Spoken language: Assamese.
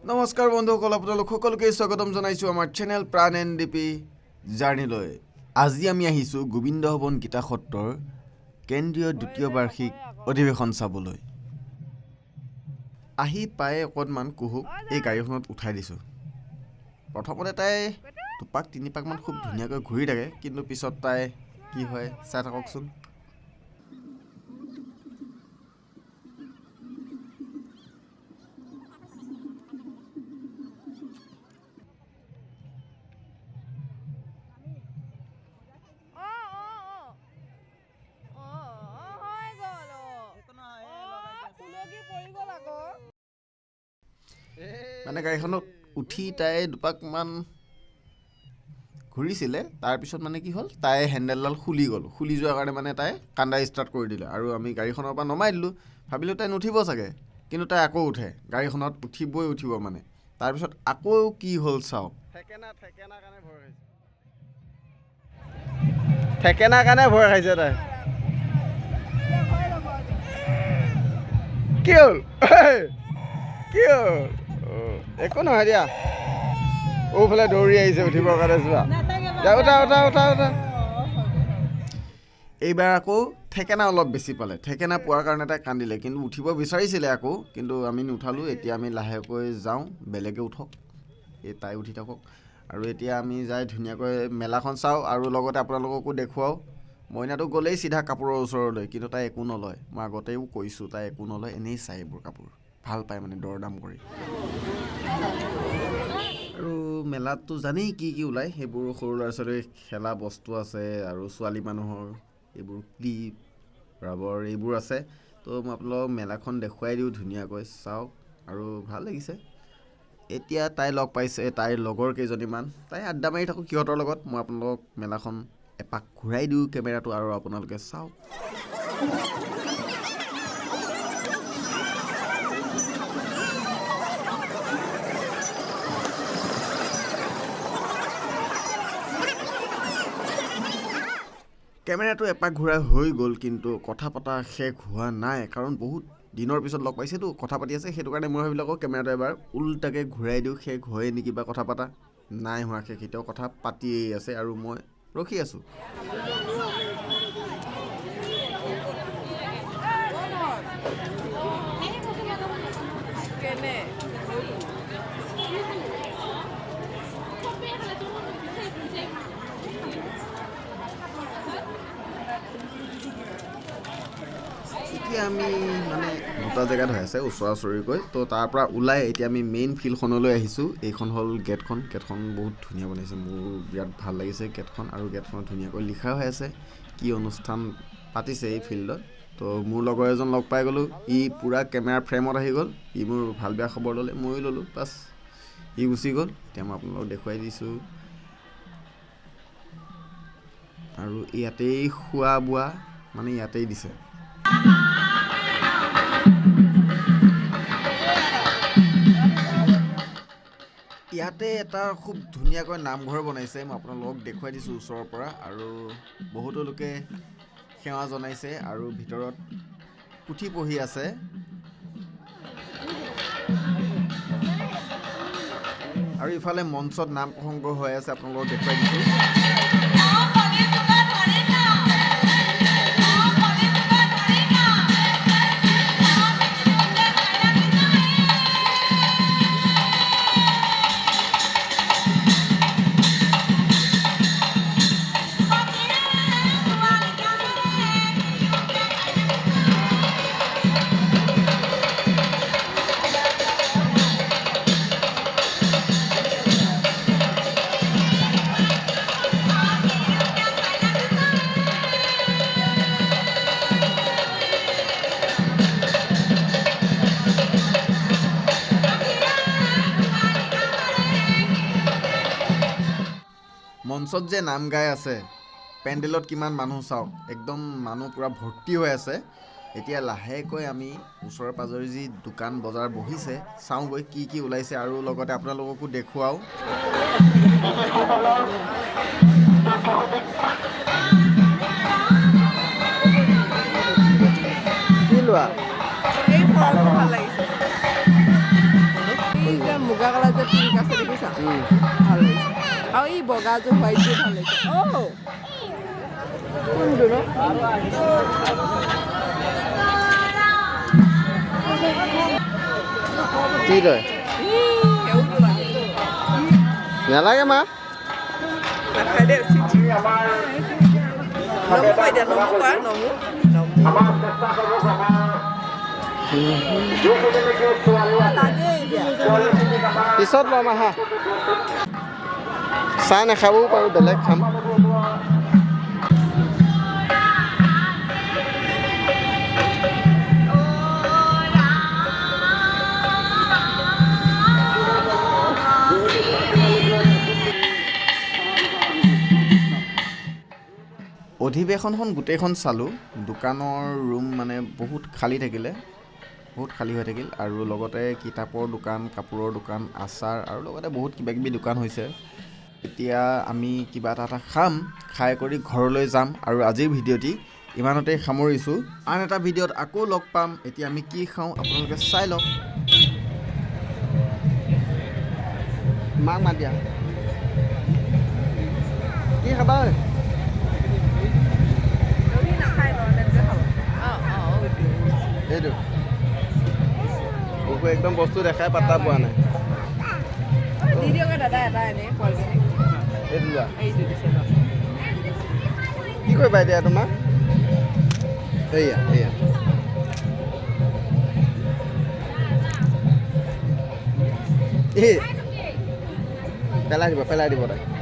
নমস্কাৰ বন্ধুসকল, আপোনালোক সকলোকে স্বাগতম জনাইছোঁ আমাৰ চেনেল প্ৰাণ এনডিপি জাৰ্ণিলৈ। আজি আমি আহিছোঁ গোবিন্দ ভৱন গীতা সত্ৰৰ কেন্দ্ৰীয় দ্বিতীয় বাৰ্ষিক অধিৱেশন চাবলৈ। আহি পায়ে অকণমান কুহুক এই গাড়ীখনত উঠাই দিছোঁ। প্ৰথমতে তাই দুপাক তিনিপাকমান খুব ধুনীয়াকৈ ঘূৰি থাকে, কিন্তু পিছত তাই কি হয় চাই থাককচোন। মানে গাড়ীখনত উঠি তাই দুপাকমান ঘূৰিছিলে, তাৰপিছত মানে কি হ'ল, তাই হেণ্ডেলডাল খুলি গ'ল। খুলি যোৱাৰ কাৰণে মানে তাই কান্দা ষ্টাৰ্ট কৰি দিলে, আৰু আমি গাড়ীখনৰ পৰা নমাই দিলোঁ। ভাবিলোঁ তাই নুঠিব চাগে, কিন্তু তাই আকৌ উঠে। গাড়ীখনত উঠিব মানে। তাৰপিছত আকৌ কি হ'ল চাওক। ঠেকেনা কাৰণে ভয় খাইছে তাই। কি হ'ল কি হ'ল? একো নহয় দিয়া, ওফালে দৌৰি আহিছে উঠিবৰ কাৰণে। উঠা। এইবাৰ আকৌ ঠেকেনা অলপ বেছি পালে। ঠেকেনা পোৱাৰ কাৰণে তাই কান্দিলে, কিন্তু উঠিব বিচাৰিছিলে আকৌ, কিন্তু আমি নুঠালোঁ। এতিয়া আমি লাহেকৈ যাওঁ, বেলেগে উঠক, এই তাই উঠি থাকক। আৰু এতিয়া আমি যাই ধুনীয়াকৈ মেলাখন চাওঁ, আৰু লগতে আপোনালোককো দেখুৱাওঁ। মইনাটো গ'লেই চিধা কাপোৰৰ ওচৰলৈ, কিন্তু তাই একো নলয়। মই আগতেও কৈছোঁ তাই একো নলয়, এনেই চাই এইবোৰ কাপোৰ ভাল পায় মানে দৰ দাম কৰি। আৰু মেলাততো জানেই কি কি ওলায়, সেইবোৰ সৰু ল'ৰা ছোৱালীৰ খেলা বস্তু আছে, আৰু ছোৱালী মানুহৰ এইবোৰ ক্লিপ ৰাবৰ এইবোৰ আছে। তো মই আপোনালোকক মেলাখন দেখুৱাই দিওঁ ধুনীয়াকৈ, চাওক। আৰু ভাল লাগিছে। এতিয়া তাই লগ পাইছে তাইৰ লগৰ কেইজনীমান, তাই আড্ডা মাৰি থাকোঁ সিহঁতৰ লগত। মই আপোনালোকক মেলাখন এপাক ঘূৰাই দিওঁ কেমেৰাটো, আৰু আপোনালোকে চাওক। কেমেৰাটো এপাক ঘূৰাই হৈ গ'ল, কিন্তু কথা পতা শেষ হোৱা নাই, কাৰণ বহুত দিনৰ পিছত লগ পাইছেতো, কথা পাতি আছে। সেইটো কাৰণে মই ভাবিলোঁ আকৌ কেমেৰাটো এবাৰ উল্টাকৈ ঘূৰাই দিওঁ, শেষ হয়ে নেকি বা কথা পতা। নাই হোৱা শেষ, এতিয়াও কথা পাতিয়েই আছে, আৰু মই ৰখি আছোঁ। এতিয়া আমি মানে দুটা জেগাত হৈ আছে ওচৰা ওচৰিকৈ, তো তাৰ পৰা ওলাই এতিয়া আমি মেইন ফিল্ডখনলৈ আহিছোঁ। এইখন হ'ল গেটখন বহুত ধুনীয়া বনাইছে, মোৰ বিৰাট ভাল লাগিছে গেটখন। আৰু গেটখনত ধুনীয়াকৈ লিখা হৈ আছে কি অনুষ্ঠান পাতিছে এই ফিল্ডত। তো মোৰ লগৰ এজন লগ পাই গ'লোঁ, ই পূৰা কেমেৰা ফ্ৰেমত আহি গ'ল। ই মোৰ ভাল বেয়া খবৰ ল'লে, ময়ো ল'লোঁ, বাছ ই গুচি গ'ল। এতিয়া মই আপোনালোকক দেখুৱাই দিছোঁ। আৰু ইয়াতেই খোৱা বোৱা মানে ইয়াতেই দিছে। ইয়াতে এটা খুব ধুনীয়াকৈ নামঘৰ বনাইছে, মই আপোনালোকক দেখুৱাই দিছোঁ ওচৰৰ পৰা। আৰু বহুতো লোকে সেৱা জনাইছে, আৰু ভিতৰত পুথি পঢ়ি আছে। আৰু ইফালে মঞ্চত নাম প্ৰসংগ হৈ আছে, আপোনালোকক দেখুৱাই দিছোঁ। মঞ্চত যে নাম গাই আছে, পেণ্ডেলত কিমান মানুহ চাওক, একদম মানুহ পূৰা ভৰ্তি হৈ আছে। এতিয়া লাহেকৈ আমি ওচৰে পাঁজৰে যি দোকান বজাৰ বহিছে চাওঁগৈ কি কি ওলাইছে, আৰু লগতে আপোনালোককো দেখুৱাওঁ। কি লোৱা? মুগা পিংক আছে দেখিছা ভাল লাগিছে আৰু এই বগাযোৰ হোৱাইটযোৰ ভাল লাগিছে কোনটো ন কি তই নালাগে মা নাখাই দে নমু কয় দিয়া নমু কোৱা নমু পিছত ল'ম আহা চাহ নাখাবও পাৰোঁ বেলেগ খাম অধিৱেশনখন গোটেইখন চালোঁ দোকানৰ ৰুম মানে বহুত খালী থাকিলে বহুত খালী হৈ থাকিল আৰু লগতে কিতাপৰ দোকান কাপোৰৰ দোকান আচাৰ আৰু লগতে বহুত কিবাকিবি দোকান হৈছে এতিয়া আমি কিবা এটা খাম খাই কৰি ঘৰলৈ যাম আৰু আজিৰ ভিডিঅ'টি ইমানতেই সামৰিছোঁ আন এটা ভিডিঅ'ত আকৌ লগ পাম এতিয়া আমি কি খাওঁ আপোনালোকে চাই লওক মাক মাত দিয়া কি খাবা এইটো মোকো একদম বস্তু দেখাই পাত্তা পোৱা নাই এইটো লোৱা কি কৰিবা এতিয়া তোমাৰ এয়া এয়া পেলাই দিব তাই